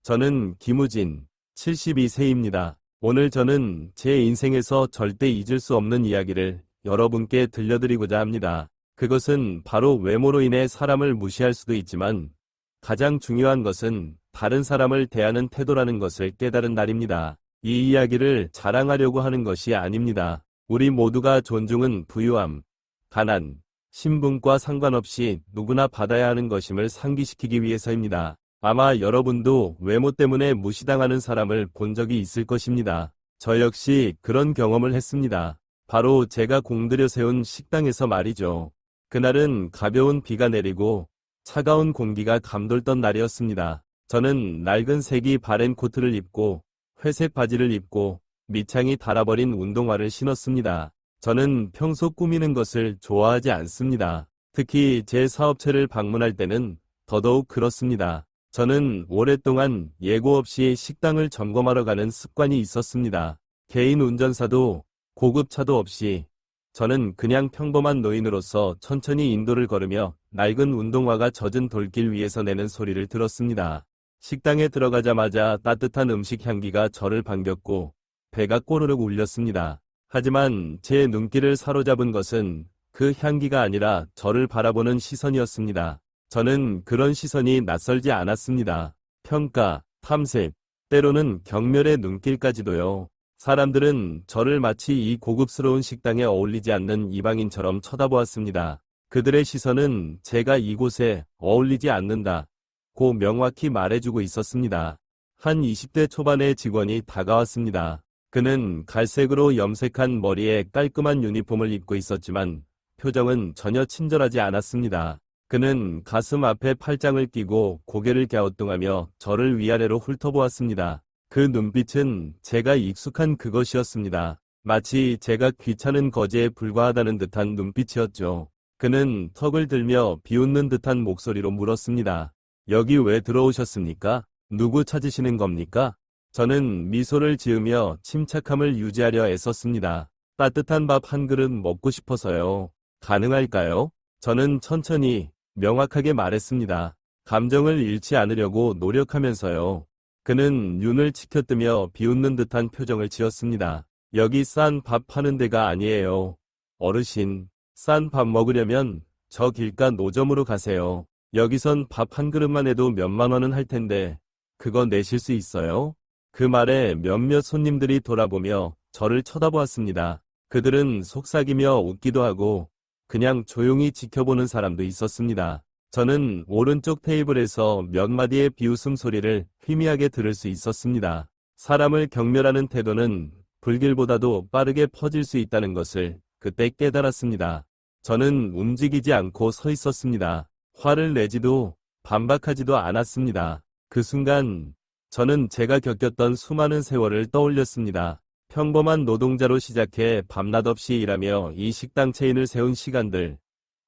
저는 김우진, 72세입니다. 오늘 저는 제 인생에서 절대 잊을 수 없는 이야기를 여러분께 들려드리고자 합니다. 그것은 바로 외모로 인해 사람을 무시할 수도 있지만 가장 중요한 것은 다른 사람을 대하는 태도라는 것을 깨달은 날입니다. 이 이야기를 자랑하려고 하는 것이 아닙니다. 우리 모두가 존중은 부유함, 가난, 신분과 상관없이 누구나 받아야 하는 것임을 상기시키기 위해서입니다. 아마 여러분도 외모 때문에 무시당하는 사람을 본 적이 있을 것입니다. 저 역시 그런 경험을 했습니다. 바로 제가 공들여 세운 식당에서 말이죠. 그날은 가벼운 비가 내리고 차가운 공기가 감돌던 날이었습니다. 저는 낡은 색이 바랜 코트를 입고 회색 바지를 입고 밑창이 닳아버린 운동화를 신었습니다. 저는 평소 꾸미는 것을 좋아하지 않습니다. 특히 제 사업체를 방문할 때는 더더욱 그렇습니다. 저는 오랫동안 예고 없이 식당을 점검하러 가는 습관이 있었습니다. 개인 운전사도 고급 차도 없이 저는 그냥 평범한 노인으로서 천천히 인도를 걸으며 낡은 운동화가 젖은 돌길 위에서 내는 소리를 들었습니다. 식당에 들어가자마자 따뜻한 음식 향기가 저를 반겼고 배가 꼬르륵 울렸습니다. 하지만 제 눈길을 사로잡은 것은 그 향기가 아니라 저를 바라보는 시선이었습니다. 저는 그런 시선이 낯설지 않았습니다. 평가, 탐색, 때로는 경멸의 눈길까지도요. 사람들은 저를 마치 이 고급스러운 식당에 어울리지 않는 이방인처럼 쳐다보았습니다. 그들의 시선은 제가 이곳에 어울리지 않는다고 명확히 말해주고 있었습니다. 한 20대 초반의 직원이 다가왔습니다. 그는 갈색으로 염색한 머리에 깔끔한 유니폼을 입고 있었지만 표정은 전혀 친절하지 않았습니다. 그는 가슴 앞에 팔짱을 끼고 고개를 갸우뚱하며 저를 위아래로 훑어보았습니다. 그 눈빛은 제가 익숙한 그것이었습니다. 마치 제가 귀찮은 거지에 불과하다는 듯한 눈빛이었죠. 그는 턱을 들며 비웃는 듯한 목소리로 물었습니다. 여기 왜 들어오셨습니까? 누구 찾으시는 겁니까? 저는 미소를 지으며 침착함을 유지하려 애썼습니다. 따뜻한 밥 한 그릇 먹고 싶어서요. 가능할까요? 저는 천천히 명확하게 말했습니다. 감정을 잃지 않으려고 노력하면서요. 그는 눈을 치켜뜨며 비웃는 듯한 표정을 지었습니다. 여기 싼 밥 파는 데가 아니에요. 어르신, 싼 밥 먹으려면 저 길가 노점으로 가세요. 여기선 밥 한 그릇만 해도 몇만 원은 할 텐데 그거 내실 수 있어요? 그 말에 몇몇 손님들이 돌아보며 저를 쳐다보았습니다. 그들은 속삭이며 웃기도 하고 그냥 조용히 지켜보는 사람도 있었습니다. 저는 오른쪽 테이블에서 몇 마디의 비웃음 소리를 희미하게 들을 수 있었습니다. 사람을 경멸하는 태도는 불길보다도 빠르게 퍼질 수 있다는 것을 그때 깨달았습니다. 저는 움직이지 않고 서 있었습니다. 화를 내지도 반박하지도 않았습니다. 그 순간 저는 제가 겪었던 수많은 세월을 떠올렸습니다. 평범한 노동자로 시작해 밤낮 없이 일하며 이 식당 체인을 세운 시간들,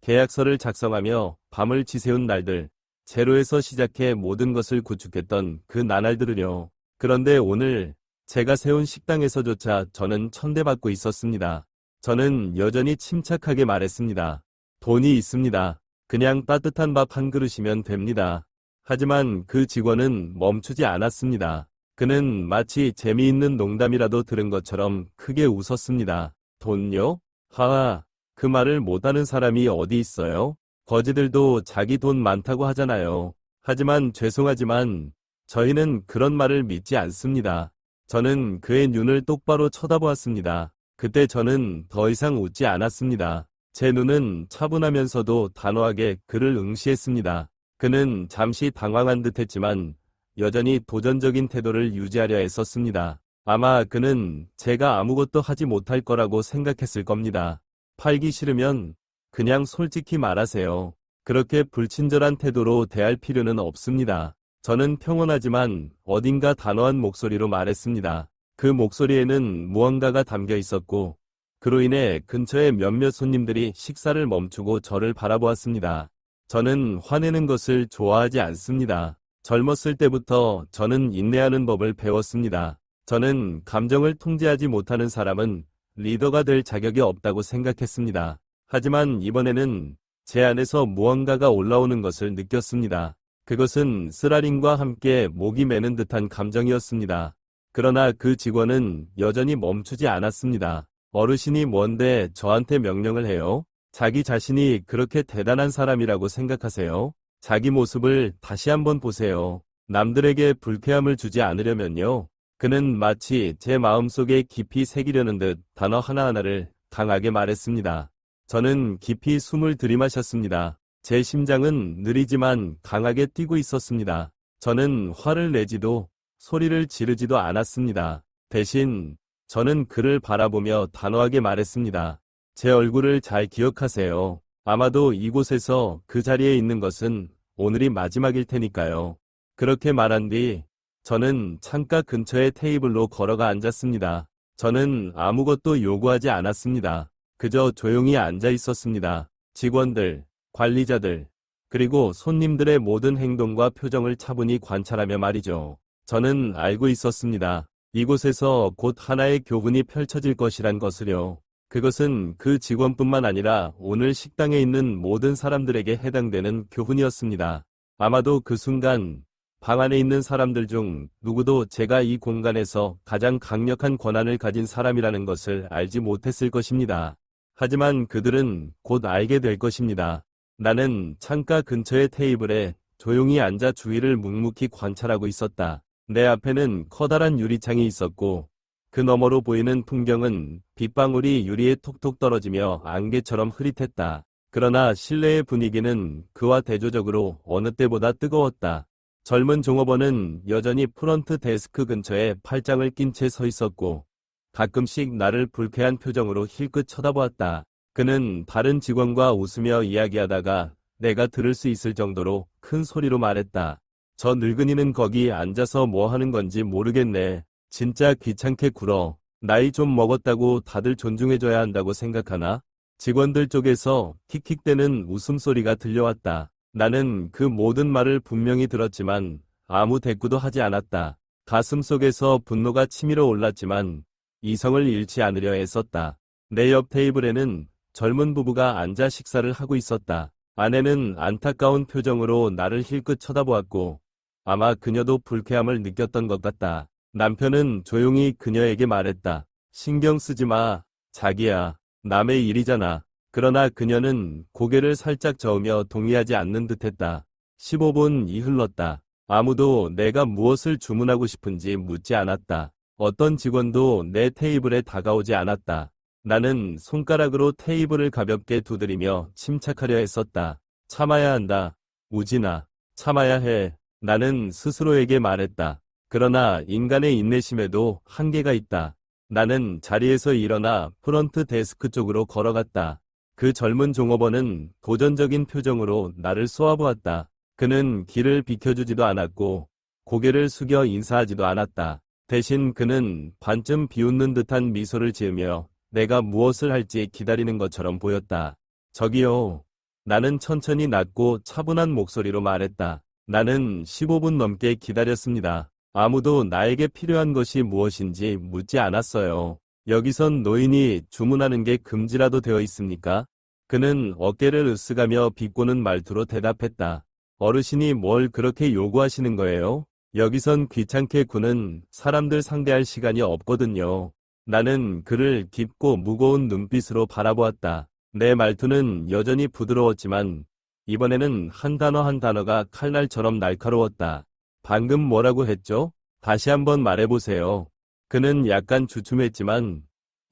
계약서를 작성하며 밤을 지새운 날들, 제로에서 시작해 모든 것을 구축했던 그 나날들을요. 그런데 오늘 제가 세운 식당에서조차 저는 천대받고 있었습니다. 저는 여전히 침착하게 말했습니다. 돈이 있습니다. 그냥 따뜻한 밥 한 그릇이면 됩니다. 하지만 그 직원은 멈추지 않았습니다. 그는 마치 재미있는 농담이라도 들은 것처럼 크게 웃었습니다. 돈요? 하하, 그 말을 못하는 사람이 어디 있어요? 거지들도 자기 돈 많다고 하잖아요. 하지만 죄송하지만 저희는 그런 말을 믿지 않습니다. 저는 그의 눈을 똑바로 쳐다보았습니다. 그때 저는 더 이상 웃지 않았습니다. 제 눈은 차분하면서도 단호하게 그를 응시했습니다. 그는 잠시 당황한 듯했지만 여전히 도전적인 태도를 유지하려 애썼습니다. 아마 그는 제가 아무것도 하지 못할 거라고 생각했을 겁니다. 팔기 싫으면 그냥 솔직히 말하세요. 그렇게 불친절한 태도로 대할 필요는 없습니다. 저는 평온하지만 어딘가 단호한 목소리로 말했습니다. 그 목소리에는 무언가가 담겨 있었고 그로 인해 근처의 몇몇 손님들이 식사를 멈추고 저를 바라보았습니다. 저는 화내는 것을 좋아하지 않습니다. 젊었을 때부터 저는 인내하는 법을 배웠습니다. 저는 감정을 통제하지 못하는 사람은 리더가 될 자격이 없다고 생각했습니다. 하지만 이번에는 제 안에서 무언가가 올라오는 것을 느꼈습니다. 그것은 쓰라림과 함께 목이 메는 듯한 감정이었습니다. 그러나 그 직원은 여전히 멈추지 않았습니다. 어르신이 뭔데 저한테 명령을 해요? 자기 자신이 그렇게 대단한 사람이라고 생각하세요? 자기 모습을 다시 한번 보세요. 남들에게 불쾌함을 주지 않으려면요. 그는 마치 제 마음속에 깊이 새기려는 듯 단어 하나하나를 강하게 말했습니다. 저는 깊이 숨을 들이마셨습니다. 제 심장은 느리지만 강하게 뛰고 있었습니다. 저는 화를 내지도 소리를 지르지도 않았습니다. 대신 저는 그를 바라보며 단호하게 말했습니다. 제 얼굴을 잘 기억하세요. 아마도 이곳에서 그 자리에 있는 것은 오늘이 마지막일 테니까요. 그렇게 말한 뒤 저는 창가 근처의 테이블로 걸어가 앉았습니다. 저는 아무것도 요구하지 않았습니다. 그저 조용히 앉아 있었습니다. 직원들, 관리자들, 그리고 손님들의 모든 행동과 표정을 차분히 관찰하며 말이죠. 저는 알고 있었습니다. 이곳에서 곧 하나의 교훈이 펼쳐질 것이란 것을요. 그것은 그 직원뿐만 아니라 오늘 식당에 있는 모든 사람들에게 해당되는 교훈이었습니다. 아마도 그 순간 방 안에 있는 사람들 중 누구도 제가 이 공간에서 가장 강력한 권한을 가진 사람이라는 것을 알지 못했을 것입니다. 하지만 그들은 곧 알게 될 것입니다. 나는 창가 근처의 테이블에 조용히 앉아 주위를 묵묵히 관찰하고 있었다. 내 앞에는 커다란 유리창이 있었고 그 너머로 보이는 풍경은 빗방울이 유리에 톡톡 떨어지며 안개처럼 흐릿했다. 그러나 실내의 분위기는 그와 대조적으로 어느 때보다 뜨거웠다. 젊은 종업원은 여전히 프런트 데스크 근처에 팔짱을 낀 채 서 있었고 가끔씩 나를 불쾌한 표정으로 힐끗 쳐다보았다. 그는 다른 직원과 웃으며 이야기하다가 내가 들을 수 있을 정도로 큰 소리로 말했다. 저 늙은이는 거기 앉아서 뭐 하는 건지 모르겠네. 진짜 귀찮게 굴어. 나이 좀 먹었다고 다들 존중해줘야 한다고 생각하나? 직원들 쪽에서 킥킥대는 웃음소리가 들려왔다. 나는 그 모든 말을 분명히 들었지만 아무 대꾸도 하지 않았다. 가슴속에서 분노가 치밀어 올랐지만 이성을 잃지 않으려 애썼다. 내 옆 테이블에는 젊은 부부가 앉아 식사를 하고 있었다. 아내는 안타까운 표정으로 나를 힐끗 쳐다보았고 아마 그녀도 불쾌함을 느꼈던 것 같다. 남편은 조용히 그녀에게 말했다. 신경 쓰지 마. 자기야. 남의 일이잖아. 그러나 그녀는 고개를 살짝 저으며 동의하지 않는 듯했다. 15분이 흘렀다. 아무도 내가 무엇을 주문하고 싶은지 묻지 않았다. 어떤 직원도 내 테이블에 다가오지 않았다. 나는 손가락으로 테이블을 가볍게 두드리며 침착하려 했었다. 참아야 한다. 우진아. 참아야 해. 나는 스스로에게 말했다. 그러나 인간의 인내심에도 한계가 있다. 나는 자리에서 일어나 프런트 데스크 쪽으로 걸어갔다. 그 젊은 종업원은 도전적인 표정으로 나를 쏘아보았다. 그는 길을 비켜주지도 않았고 고개를 숙여 인사하지도 않았다. 대신 그는 반쯤 비웃는 듯한 미소를 지으며 내가 무엇을 할지 기다리는 것처럼 보였다. 저기요. 나는 천천히 낮고 차분한 목소리로 말했다. 나는 15분 넘게 기다렸습니다. 아무도 나에게 필요한 것이 무엇인지 묻지 않았어요. 여기선 노인이 주문하는 게 금지라도 되어 있습니까? 그는 어깨를 으쓱하며 비꼬는 말투로 대답했다. 어르신이 뭘 그렇게 요구하시는 거예요? 여기선 귀찮게 구는 사람들 상대할 시간이 없거든요. 나는 그를 깊고 무거운 눈빛으로 바라보았다. 내 말투는 여전히 부드러웠지만 이번에는 한 단어 한 단어가 칼날처럼 날카로웠다. 방금 뭐라고 했죠? 다시 한번 말해보세요. 그는 약간 주춤했지만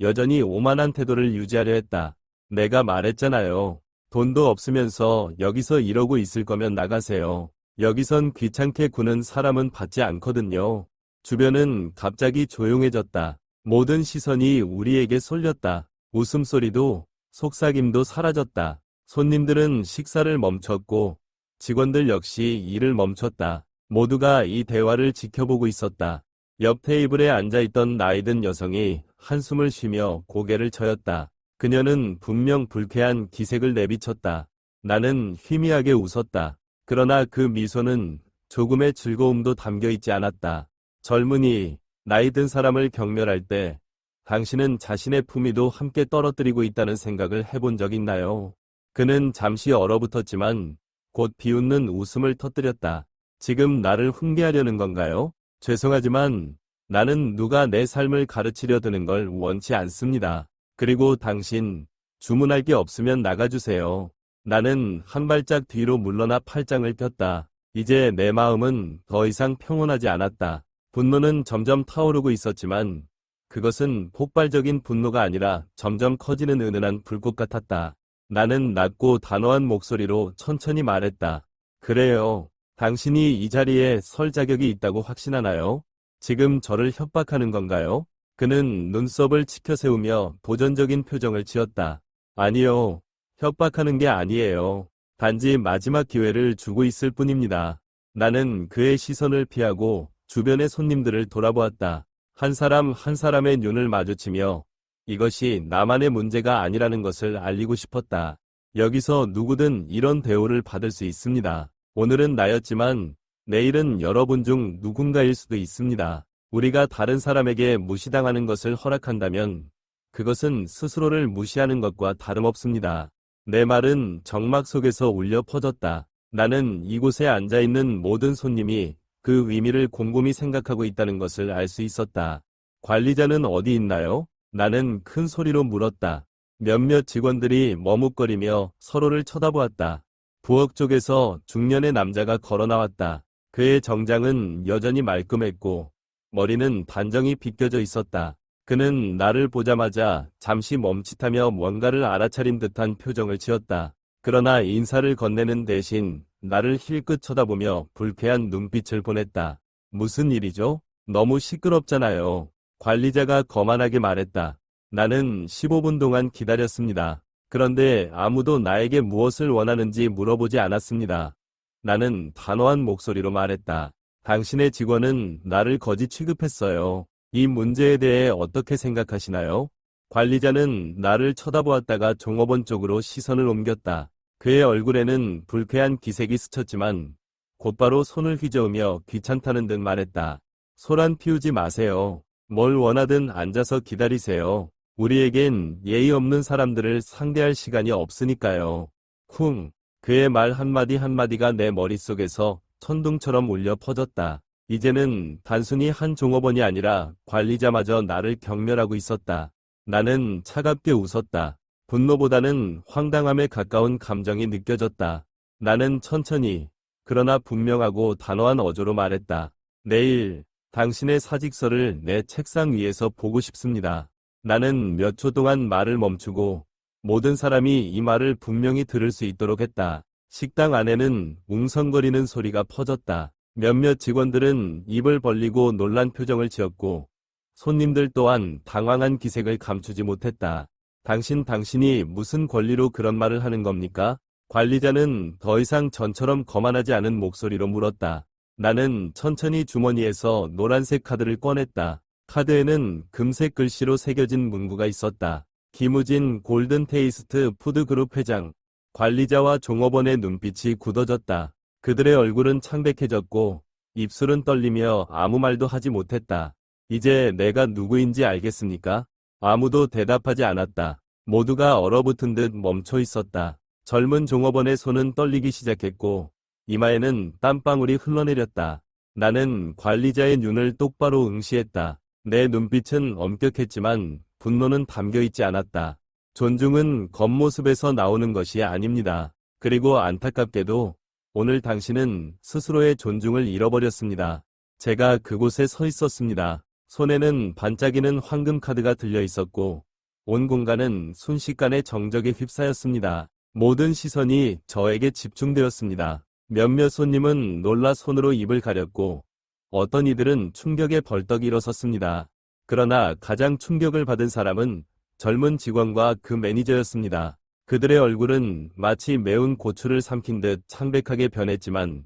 여전히 오만한 태도를 유지하려 했다. 내가 말했잖아요. 돈도 없으면서 여기서 이러고 있을 거면 나가세요. 여기선 귀찮게 구는 사람은 받지 않거든요. 주변은 갑자기 조용해졌다. 모든 시선이 우리에게 쏠렸다. 웃음소리도 속삭임도 사라졌다. 손님들은 식사를 멈췄고 직원들 역시 일을 멈췄다. 모두가 이 대화를 지켜보고 있었다. 옆 테이블에 앉아있던 나이든 여성이 한숨을 쉬며 고개를 저었다. 그녀는 분명 불쾌한 기색을 내비쳤다. 나는 희미하게 웃었다. 그러나 그 미소는 조금의 즐거움도 담겨있지 않았다. 젊은이, 나이든 사람을 경멸할 때 당신은 자신의 품위도 함께 떨어뜨리고 있다는 생각을 해본 적 있나요? 그는 잠시 얼어붙었지만 곧 비웃는 웃음을 터뜨렸다. 지금 나를 훈계하려는 건가요? 죄송하지만 나는 누가 내 삶을 가르치려 드는 걸 원치 않습니다. 그리고 당신, 주문할 게 없으면 나가주세요. 나는 한 발짝 뒤로 물러나 팔짱을 꼈다. 이제 내 마음은 더 이상 평온하지 않았다. 분노는 점점 타오르고 있었지만 그것은 폭발적인 분노가 아니라 점점 커지는 은은한 불꽃 같았다. 나는 낮고 단호한 목소리로 천천히 말했다. 그래요. 당신이 이 자리에 설 자격이 있다고 확신하나요? 지금 저를 협박하는 건가요? 그는 눈썹을 치켜세우며 도전적인 표정을 지었다. 아니요. 협박하는 게 아니에요. 단지 마지막 기회를 주고 있을 뿐입니다. 나는 그의 시선을 피하고 주변의 손님들을 돌아보았다. 한 사람 한 사람의 눈을 마주치며 이것이 나만의 문제가 아니라는 것을 알리고 싶었다. 여기서 누구든 이런 대우를 받을 수 있습니다. 오늘은 나였지만 내일은 여러분 중 누군가일 수도 있습니다. 우리가 다른 사람에게 무시당하는 것을 허락한다면 그것은 스스로를 무시하는 것과 다름없습니다. 내 말은 정막 속에서 울려 퍼졌다. 나는 이곳에 앉아있는 모든 손님이 그 의미를 곰곰이 생각하고 있다는 것을 알 수 있었다. 관리자는 어디 있나요? 나는 큰 소리로 물었다. 몇몇 직원들이 머뭇거리며 서로를 쳐다보았다. 부엌 쪽에서 중년의 남자가 걸어 나왔다. 그의 정장은 여전히 말끔했고 머리는 단정히 빗겨져 있었다. 그는 나를 보자마자 잠시 멈칫하며 뭔가를 알아차린 듯한 표정을 지었다. 그러나 인사를 건네는 대신 나를 힐끗 쳐다보며 불쾌한 눈빛을 보냈다. 무슨 일이죠? 너무 시끄럽잖아요. 관리자가 거만하게 말했다. 나는 15분 동안 기다렸습니다. 그런데 아무도 나에게 무엇을 원하는지 물어보지 않았습니다. 나는 단호한 목소리로 말했다. 당신의 직원은 나를 거지 취급했어요. 이 문제에 대해 어떻게 생각하시나요? 관리자는 나를 쳐다보았다가 종업원 쪽으로 시선을 옮겼다. 그의 얼굴에는 불쾌한 기색이 스쳤지만 곧바로 손을 휘저으며 귀찮다는 듯 말했다. 소란 피우지 마세요. 뭘 원하든 앉아서 기다리세요. 우리에겐 예의 없는 사람들을 상대할 시간이 없으니까요. 쿵. 그의 말 한마디 한마디가 내 머릿속에서 천둥처럼 울려 퍼졌다. 이제는 단순히 한 종업원이 아니라 관리자마저 나를 경멸하고 있었다. 나는 차갑게 웃었다. 분노보다는 황당함에 가까운 감정이 느껴졌다. 나는 천천히, 그러나 분명하고 단호한 어조로 말했다. 내일, 당신의 사직서를 내 책상 위에서 보고 싶습니다. 나는 몇 초 동안 말을 멈추고 모든 사람이 이 말을 분명히 들을 수 있도록 했다. 식당 안에는 웅성거리는 소리가 퍼졌다. 몇몇 직원들은 입을 벌리고 놀란 표정을 지었고 손님들 또한 당황한 기색을 감추지 못했다. 당신이 무슨 권리로 그런 말을 하는 겁니까? 관리자는 더 이상 전처럼 거만하지 않은 목소리로 물었다. 나는 천천히 주머니에서 노란색 카드를 꺼냈다. 카드에는 금색 글씨로 새겨진 문구가 있었다. 김우진 골든 테이스트 푸드그룹 회장. 관리자와 종업원의 눈빛이 굳어졌다. 그들의 얼굴은 창백해졌고 입술은 떨리며 아무 말도 하지 못했다. 이제 내가 누구인지 알겠습니까? 아무도 대답하지 않았다. 모두가 얼어붙은 듯 멈춰 있었다. 젊은 종업원의 손은 떨리기 시작했고 이마에는 땀방울이 흘러내렸다. 나는 관리자의 눈을 똑바로 응시했다. 내 눈빛은 엄격했지만 분노는 담겨있지 않았다. 존중은 겉모습에서 나오는 것이 아닙니다. 그리고 안타깝게도 오늘 당신은 스스로의 존중을 잃어버렸습니다. 제가 그곳에 서 있었습니다. 손에는 반짝이는 황금 카드가 들려 있었고 온 공간은 순식간에 정적에 휩싸였습니다. 모든 시선이 저에게 집중되었습니다. 몇몇 손님은 놀라 손으로 입을 가렸고 어떤 이들은 충격에 벌떡 일어섰습니다. 그러나 가장 충격을 받은 사람은 젊은 직원과 그 매니저였습니다. 그들의 얼굴은 마치 매운 고추를 삼킨 듯 창백하게 변했지만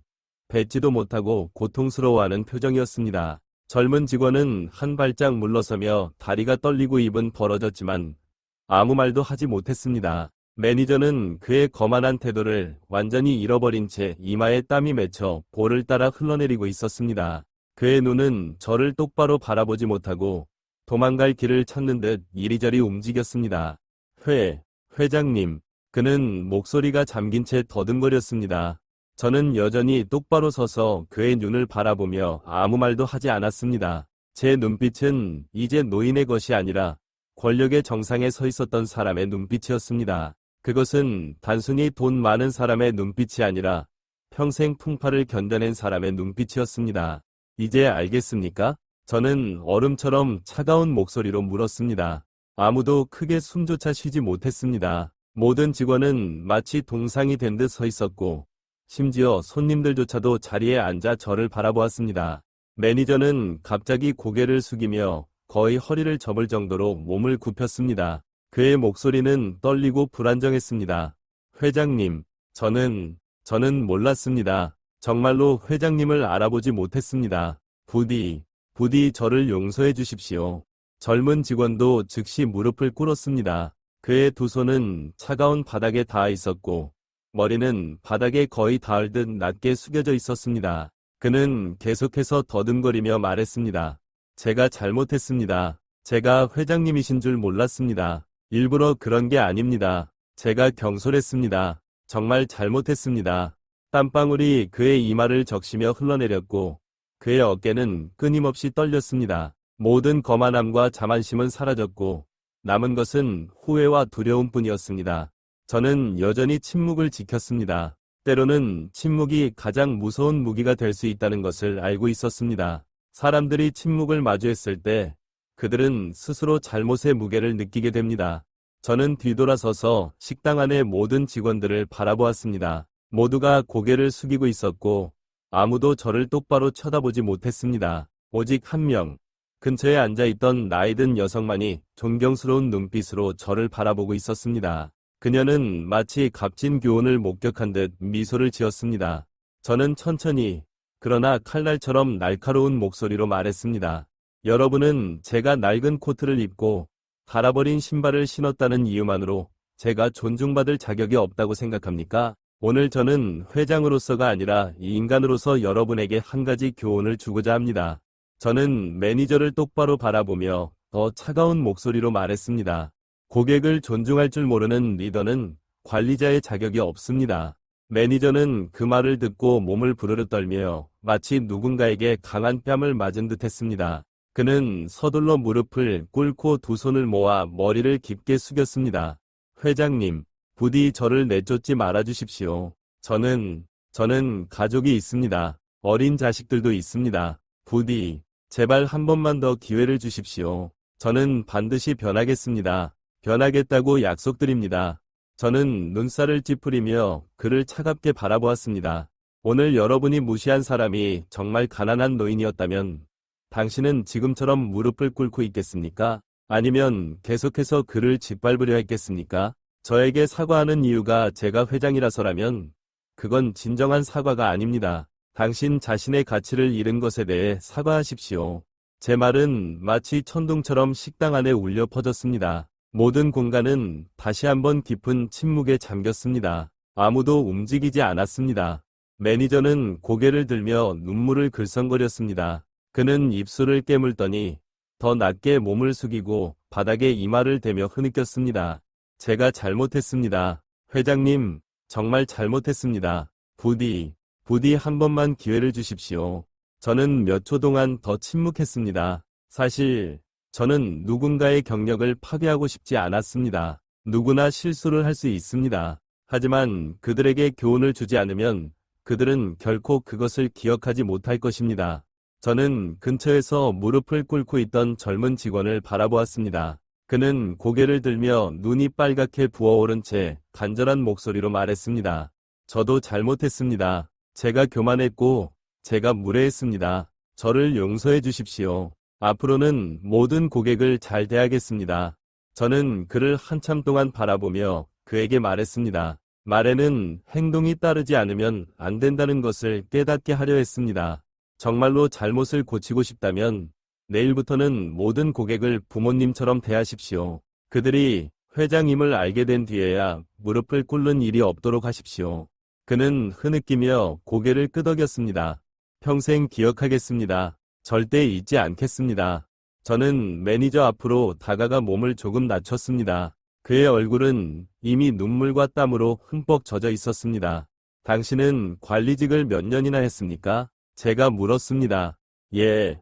뱉지도 못하고 고통스러워하는 표정이었습니다. 젊은 직원은 한 발짝 물러서며 다리가 떨리고 입은 벌어졌지만 아무 말도 하지 못했습니다. 매니저는 그의 거만한 태도를 완전히 잃어버린 채 이마에 땀이 맺혀 볼을 따라 흘러내리고 있었습니다. 그의 눈은 저를 똑바로 바라보지 못하고 도망갈 길을 찾는 듯 이리저리 움직였습니다. 회장님. 그는 목소리가 잠긴 채 더듬거렸습니다. 저는 여전히 똑바로 서서 그의 눈을 바라보며 아무 말도 하지 않았습니다. 제 눈빛은 이제 노인의 것이 아니라 권력의 정상에 서 있었던 사람의 눈빛이었습니다. 그것은 단순히 돈 많은 사람의 눈빛이 아니라 평생 풍파를 견뎌낸 사람의 눈빛이었습니다. 이제 알겠습니까? 저는 얼음처럼 차가운 목소리로 물었습니다. 아무도 크게 숨조차 쉬지 못했습니다. 모든 직원은 마치 동상이 된 듯 서 있었고, 심지어 손님들조차도 자리에 앉아 저를 바라보았습니다. 매니저는 갑자기 고개를 숙이며 거의 허리를 접을 정도로 몸을 굽혔습니다. 그의 목소리는 떨리고 불안정했습니다. 회장님, 저는 몰랐습니다. 정말로 회장님을 알아보지 못했습니다. 부디 저를 용서해 주십시오. 젊은 직원도 즉시 무릎을 꿇었습니다. 그의 두 손은 차가운 바닥에 닿아 있었고, 머리는 바닥에 거의 닿을 듯 낮게 숙여져 있었습니다. 그는 계속해서 더듬거리며 말했습니다. 제가 잘못했습니다. 제가 회장님이신 줄 몰랐습니다. 일부러 그런 게 아닙니다. 제가 경솔했습니다. 정말 잘못했습니다. 땀방울이 그의 이마를 적시며 흘러내렸고 그의 어깨는 끊임없이 떨렸습니다. 모든 거만함과 자만심은 사라졌고 남은 것은 후회와 두려움뿐이었습니다. 저는 여전히 침묵을 지켰습니다. 때로는 침묵이 가장 무서운 무기가 될 수 있다는 것을 알고 있었습니다. 사람들이 침묵을 마주했을 때 그들은 스스로 잘못의 무게를 느끼게 됩니다. 저는 뒤돌아서서 식당 안의 모든 직원들을 바라보았습니다. 모두가 고개를 숙이고 있었고 아무도 저를 똑바로 쳐다보지 못했습니다. 오직 한 명, 근처에 앉아있던 나이든 여성만이 존경스러운 눈빛으로 저를 바라보고 있었습니다. 그녀는 마치 값진 교훈을 목격한 듯 미소를 지었습니다. 저는 천천히, 그러나 칼날처럼 날카로운 목소리로 말했습니다. 여러분은 제가 낡은 코트를 입고 갈아버린 신발을 신었다는 이유만으로 제가 존중받을 자격이 없다고 생각합니까? 오늘 저는 회장으로서가 아니라 인간으로서 여러분에게 한 가지 교훈을 주고자 합니다. 저는 매니저를 똑바로 바라보며 더 차가운 목소리로 말했습니다. 고객을 존중할 줄 모르는 리더는 관리자의 자격이 없습니다. 매니저는 그 말을 듣고 몸을 부르르 떨며 마치 누군가에게 강한 뺨을 맞은 듯 했습니다. 그는 서둘러 무릎을 꿇고 두 손을 모아 머리를 깊게 숙였습니다. 회장님, 부디 저를 내쫓지 말아주십시오. 저는 가족이 있습니다. 어린 자식들도 있습니다. 부디, 제발 한 번만 더 기회를 주십시오. 저는 반드시 변하겠습니다. 변하겠다고 약속드립니다. 저는 눈살을 찌푸리며 그를 차갑게 바라보았습니다. 오늘 여러분이 무시한 사람이 정말 가난한 노인이었다면 당신은 지금처럼 무릎을 꿇고 있겠습니까? 아니면 계속해서 그를 짓밟으려 했겠습니까? 저에게 사과하는 이유가 제가 회장이라서라면 그건 진정한 사과가 아닙니다. 당신 자신의 가치를 잃은 것에 대해 사과하십시오. 제 말은 마치 천둥처럼 식당 안에 울려 퍼졌습니다. 모든 공간은 다시 한번 깊은 침묵에 잠겼습니다. 아무도 움직이지 않았습니다. 매니저는 고개를 들며 눈물을 글썽거렸습니다. 그는 입술을 깨물더니 더 낮게 몸을 숙이고 바닥에 이마를 대며 흐느꼈습니다. 제가 잘못했습니다. 회장님, 정말 잘못했습니다. 부디 한 번만 기회를 주십시오. 저는 몇 초 동안 더 침묵했습니다. 사실 저는 누군가의 경력을 파괴하고 싶지 않았습니다. 누구나 실수를 할 수 있습니다. 하지만 그들에게 교훈을 주지 않으면 그들은 결코 그것을 기억하지 못할 것입니다. 저는 근처에서 무릎을 꿇고 있던 젊은 직원을 바라보았습니다. 그는 고개를 들며 눈이 빨갛게 부어오른 채 간절한 목소리로 말했습니다. 저도 잘못했습니다. 제가 교만했고 제가 무례했습니다. 저를 용서해 주십시오. 앞으로는 모든 고객을 잘 대하겠습니다. 저는 그를 한참 동안 바라보며 그에게 말했습니다. 말에는 행동이 따르지 않으면 안 된다는 것을 깨닫게 하려 했습니다. 정말로 잘못을 고치고 싶다면 내일부터는 모든 고객을 부모님처럼 대하십시오. 그들이 회장임을 알게 된 뒤에야 무릎을 꿇는 일이 없도록 하십시오. 그는 흐느끼며 고개를 끄덕였습니다. 평생 기억하겠습니다. 절대 잊지 않겠습니다. 저는 매니저 앞으로 다가가 몸을 조금 낮췄습니다. 그의 얼굴은 이미 눈물과 땀으로 흠뻑 젖어 있었습니다. 당신은 관리직을 몇 년이나 했습니까? 제가 물었습니다. 예,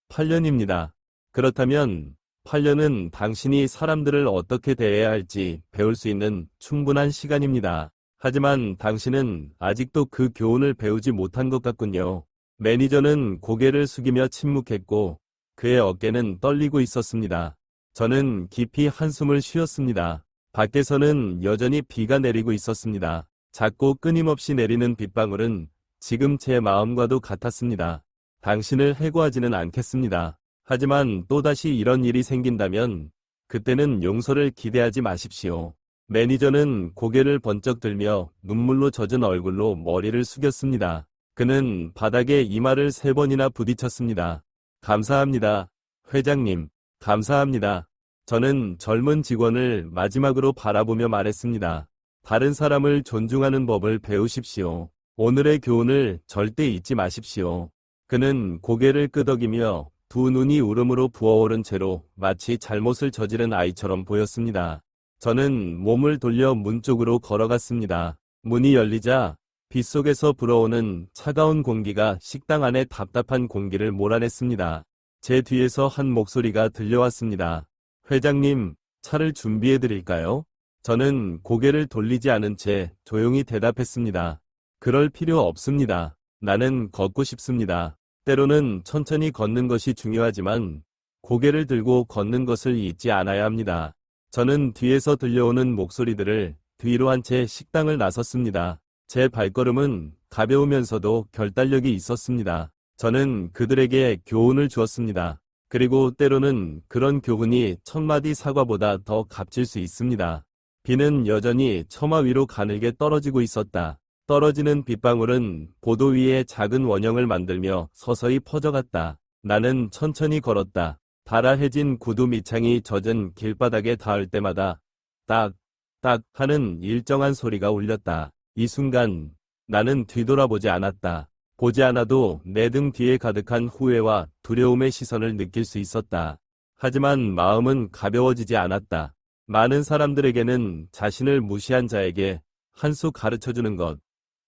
8년입니다. 그렇다면 8년은 당신이 사람들을 어떻게 대해야 할지 배울 수 있는 충분한 시간입니다. 하지만 당신은 아직도 그 교훈을 배우지 못한 것 같군요. 매니저는 고개를 숙이며 침묵했고 그의 어깨는 떨리고 있었습니다. 저는 깊이 한숨을 쉬었습니다. 밖에서는 여전히 비가 내리고 있었습니다. 작고 끊임없이 내리는 빗방울은 지금 제 마음과도 같았습니다. 당신을 해고하지는 않겠습니다. 하지만 또다시 이런 일이 생긴다면 그때는 용서를 기대하지 마십시오. 매니저는 고개를 번쩍 들며 눈물로 젖은 얼굴로 머리를 숙였습니다. 그는 바닥에 이마를 3번이나 부딪혔습니다. 감사합니다. 회장님, 감사합니다. 저는 젊은 직원을 마지막으로 바라보며 말했습니다. 다른 사람을 존중하는 법을 배우십시오. 오늘의 교훈을 절대 잊지 마십시오. 그는 고개를 끄덕이며 두 눈이 울음으로 부어오른 채로 마치 잘못을 저지른 아이처럼 보였습니다. 저는 몸을 돌려 문 쪽으로 걸어갔습니다. 문이 열리자 빗속에서 불어오는 차가운 공기가 식당 안의 답답한 공기를 몰아냈습니다. 제 뒤에서 한 목소리가 들려왔습니다. 회장님, 차를 준비해 드릴까요? 저는 고개를 돌리지 않은 채 조용히 대답했습니다. 그럴 필요 없습니다. 나는 걷고 싶습니다. 때로는 천천히 걷는 것이 중요하지만 고개를 들고 걷는 것을 잊지 않아야 합니다. 저는 뒤에서 들려오는 목소리들을 뒤로 한 채 식당을 나섰습니다. 제 발걸음은 가벼우면서도 결단력이 있었습니다. 저는 그들에게 교훈을 주었습니다. 그리고 때로는 그런 교훈이 1000마디 사과보다 더 값질 수 있습니다. 비는 여전히 처마 위로 가늘게 떨어지고 있었다. 떨어지는 빗방울은 보도 위에 작은 원형을 만들며 서서히 퍼져갔다. 나는 천천히 걸었다. 달아해진 구두 밑창이 젖은 길바닥에 닿을 때마다 딱, 딱 하는 일정한 소리가 울렸다. 이 순간 나는 뒤돌아보지 않았다. 보지 않아도 내 등 뒤에 가득한 후회와 두려움의 시선을 느낄 수 있었다. 하지만 마음은 가벼워지지 않았다. 많은 사람들에게는 자신을 무시한 자에게 한 수 가르쳐주는 것,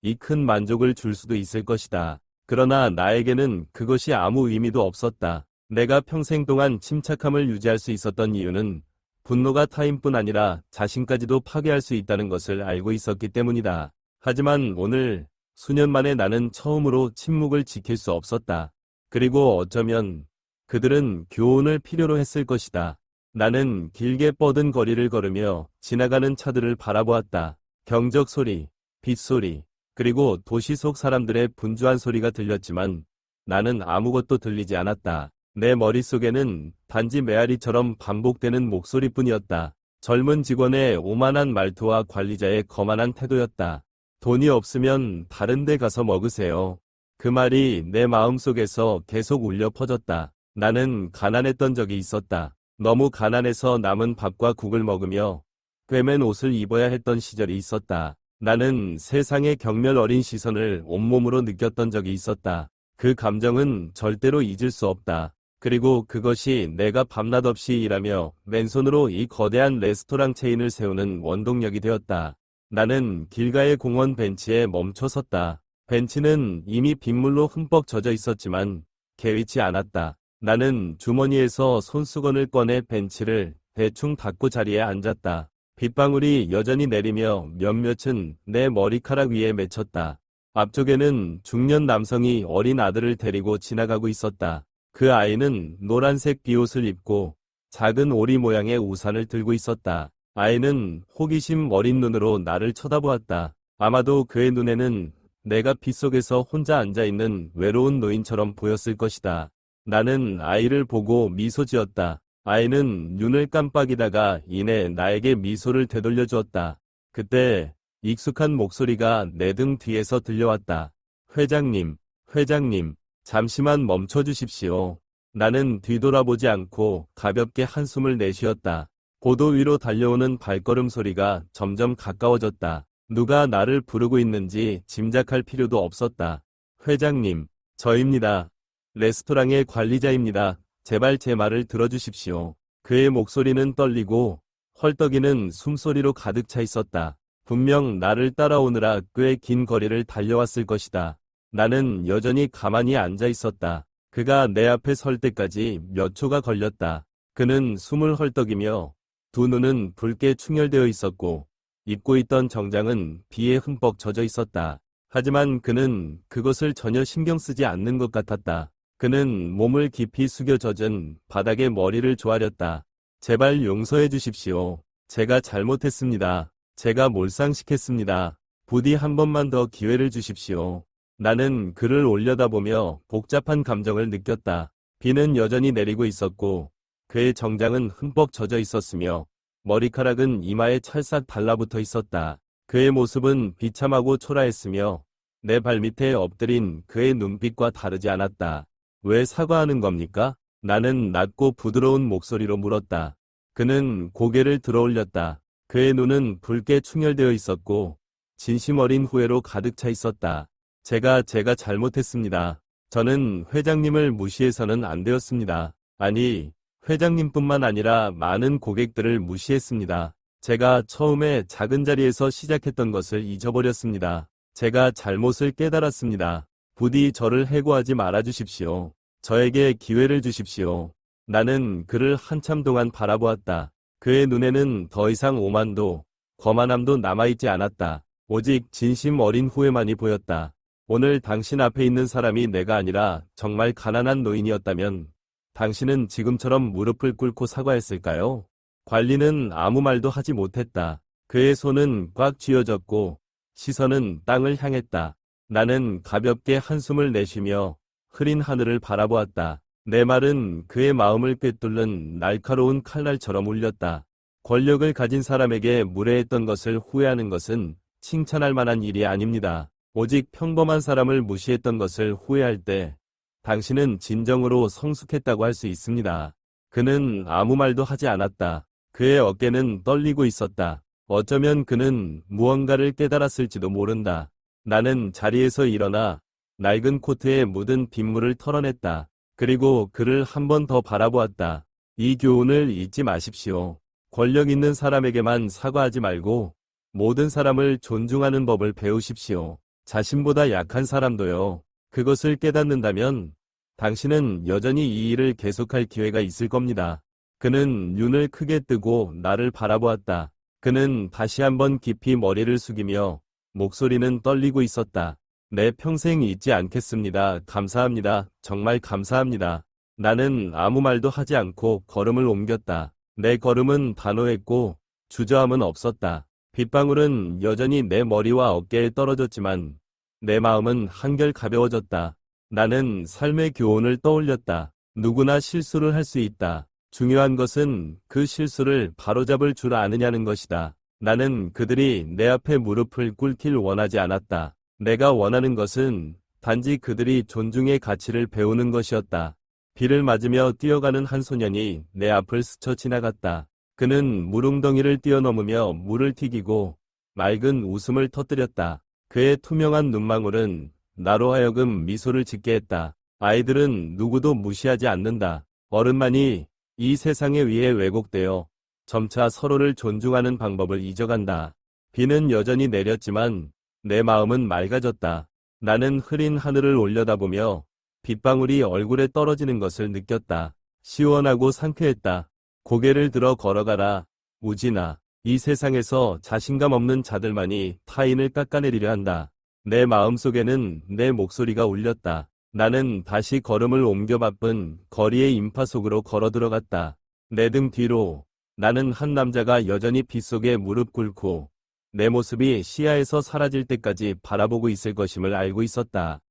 이 큰 만족을 줄 수도 있을 것이다. 그러나 나에게는 그것이 아무 의미도 없었다. 내가 평생 동안 침착함을 유지할 수 있었던 이유는 분노가 타인뿐 아니라 자신까지도 파괴할 수 있다는 것을 알고 있었기 때문이다. 하지만 오늘 수년 만에 나는 처음으로 침묵을 지킬 수 없었다. 그리고 어쩌면 그들은 교훈을 필요로 했을 것이다. 나는 길게 뻗은 거리를 걸으며 지나가는 차들을 바라보았다. 경적 소리, 빗소리, 그리고 도시 속 사람들의 분주한 소리가 들렸지만 나는 아무것도 들리지 않았다. 내 머릿속에는 단지 메아리처럼 반복되는 목소리뿐이었다. 젊은 직원의 오만한 말투와 관리자의 거만한 태도였다. 돈이 없으면 다른 데 가서 먹으세요. 그 말이 내 마음속에서 계속 울려 퍼졌다. 나는 가난했던 적이 있었다. 너무 가난해서 남은 밥과 국을 먹으며 꿰맨 옷을 입어야 했던 시절이 있었다. 나는 세상의 경멸 어린 시선을 온몸으로 느꼈던 적이 있었다. 그 감정은 절대로 잊을 수 없다. 그리고 그것이 내가 밤낮 없이 일하며 맨손으로 이 거대한 레스토랑 체인을 세우는 원동력이 되었다. 나는 길가의 공원 벤치에 멈춰 섰다. 벤치는 이미 빗물로 흠뻑 젖어 있었지만 개의치 않았다. 나는 주머니에서 손수건을 꺼내 벤치를 대충 닦고 자리에 앉았다. 빗방울이 여전히 내리며 몇몇은 내 머리카락 위에 맺혔다. 앞쪽에는 중년 남성이 어린 아들을 데리고 지나가고 있었다. 그 아이는 노란색 비옷을 입고 작은 오리 모양의 우산을 들고 있었다. 아이는 호기심 어린 눈으로 나를 쳐다보았다. 아마도 그의 눈에는 내가 빗속에서 혼자 앉아있는 외로운 노인처럼 보였을 것이다. 나는 아이를 보고 미소 지었다. 아이는 눈을 깜빡이다가 이내 나에게 미소를 되돌려 주었다. 그때 익숙한 목소리가 내 등 뒤에서 들려왔다. 회장님, 회장님, 잠시만 멈춰 주십시오. 나는 뒤돌아보지 않고 가볍게 한숨을 내쉬었다. 고도 위로 달려오는 발걸음 소리가 점점 가까워졌다. 누가 나를 부르고 있는지 짐작할 필요도 없었다. 회장님, 저입니다. 레스토랑의 관리자입니다. 제발 제 말을 들어주십시오. 그의 목소리는 떨리고 헐떡이는 숨소리로 가득 차 있었다. 분명 나를 따라오느라 꽤 긴 거리를 달려왔을 것이다. 나는 여전히 가만히 앉아 있었다. 그가 내 앞에 설 때까지 몇 초가 걸렸다. 그는 숨을 헐떡이며 두 눈은 붉게 충혈되어 있었고 입고 있던 정장은 비에 흠뻑 젖어 있었다. 하지만 그는 그것을 전혀 신경 쓰지 않는 것 같았다. 그는 몸을 깊이 숙여 젖은 바닥에 머리를 조아렸다. 제발 용서해 주십시오. 제가 잘못했습니다. 제가 몰상식했습니다. 부디 한 번만 더 기회를 주십시오. 나는 그를 올려다보며 복잡한 감정을 느꼈다. 비는 여전히 내리고 있었고 그의 정장은 흠뻑 젖어 있었으며 머리카락은 이마에 찰싹 달라붙어 있었다. 그의 모습은 비참하고 초라했으며 내 발밑에 엎드린 그의 눈빛과 다르지 않았다. 왜 사과하는 겁니까? 나는 낮고 부드러운 목소리로 물었다. 그는 고개를 들어올렸다. 그의 눈은 붉게 충혈되어 있었고 진심 어린 후회로 가득 차 있었다. 제가 잘못했습니다. 저는 회장님을 무시해서는 안 되었습니다. 아니, 회장님뿐만 아니라 많은 고객들을 무시했습니다. 제가 처음에 작은 자리에서 시작했던 것을 잊어버렸습니다. 제가 잘못을 깨달았습니다. 부디 저를 해고하지 말아주십시오. 저에게 기회를 주십시오. 나는 그를 한참 동안 바라보았다. 그의 눈에는 더 이상 오만도, 거만함도 남아있지 않았다. 오직 진심 어린 후회만이 보였다. 오늘 당신 앞에 있는 사람이 내가 아니라 정말 가난한 노인이었다면 당신은 지금처럼 무릎을 꿇고 사과했을까요? 관리는 아무 말도 하지 못했다. 그의 손은 꽉 쥐어졌고 시선은 땅을 향했다. 나는 가볍게 한숨을 내쉬며 흐린 하늘을 바라보았다. 내 말은 그의 마음을 꿰뚫는 날카로운 칼날처럼 울렸다. 권력을 가진 사람에게 무례했던 것을 후회하는 것은 칭찬할 만한 일이 아닙니다. 오직 평범한 사람을 무시했던 것을 후회할 때 당신은 진정으로 성숙했다고 할 수 있습니다. 그는 아무 말도 하지 않았다. 그의 어깨는 떨리고 있었다. 어쩌면 그는 무언가를 깨달았을지도 모른다. 나는 자리에서 일어나 낡은 코트에 묻은 빗물을 털어냈다. 그리고 그를 한 번 더 바라보았다. 이 교훈을 잊지 마십시오. 권력 있는 사람에게만 사과하지 말고 모든 사람을 존중하는 법을 배우십시오. 자신보다 약한 사람도요. 그것을 깨닫는다면 당신은 여전히 이 일을 계속할 기회가 있을 겁니다. 그는 눈을 크게 뜨고 나를 바라보았다. 그는 다시 한번 깊이 머리를 숙이며 목소리는 떨리고 있었다. 내 평생 잊지 않겠습니다. 감사합니다. 정말 감사합니다. 나는 아무 말도 하지 않고 걸음을 옮겼다. 내 걸음은 단호했고 주저함은 없었다. 빗방울은 여전히 내 머리와 어깨에 떨어졌지만 내 마음은 한결 가벼워졌다. 나는 삶의 교훈을 떠올렸다. 누구나 실수를 할 수 있다. 중요한 것은 그 실수를 바로잡을 줄 아느냐는 것이다. 나는 그들이 내 앞에 무릎을 꿇길 원하지 않았다. 내가 원하는 것은 단지 그들이 존중의 가치를 배우는 것이었다. 비를 맞으며 뛰어가는 한 소년이 내 앞을 스쳐 지나갔다. 그는 물웅덩이를 뛰어넘으며 물을 튀기고 맑은 웃음을 터뜨렸다. 그의 투명한 눈망울은 나로 하여금 미소를 짓게 했다. 아이들은 누구도 무시하지 않는다. 어른만이 이 세상에 의해 왜곡되어 점차 서로를 존중하는 방법을 잊어간다. 비는 여전히 내렸지만 내 마음은 맑아졌다. 나는 흐린 하늘을 올려다보며 빗방울이 얼굴에 떨어지는 것을 느꼈다. 시원하고 상쾌했다. 고개를 들어 걸어가라. 우진아. 이 세상에서 자신감 없는 자들만이 타인을 깎아내리려 한다. 내 마음속에는 내 목소리가 울렸다. 나는 다시 걸음을 옮겨 바쁜 거리의 인파 속으로 걸어 들어갔다. 내 등 뒤로 나는 한 남자가 여전히 빗속에 무릎 꿇고 내 모습이 시야에서 사라질 때까지 바라보고 있을 것임을 알고 있었다.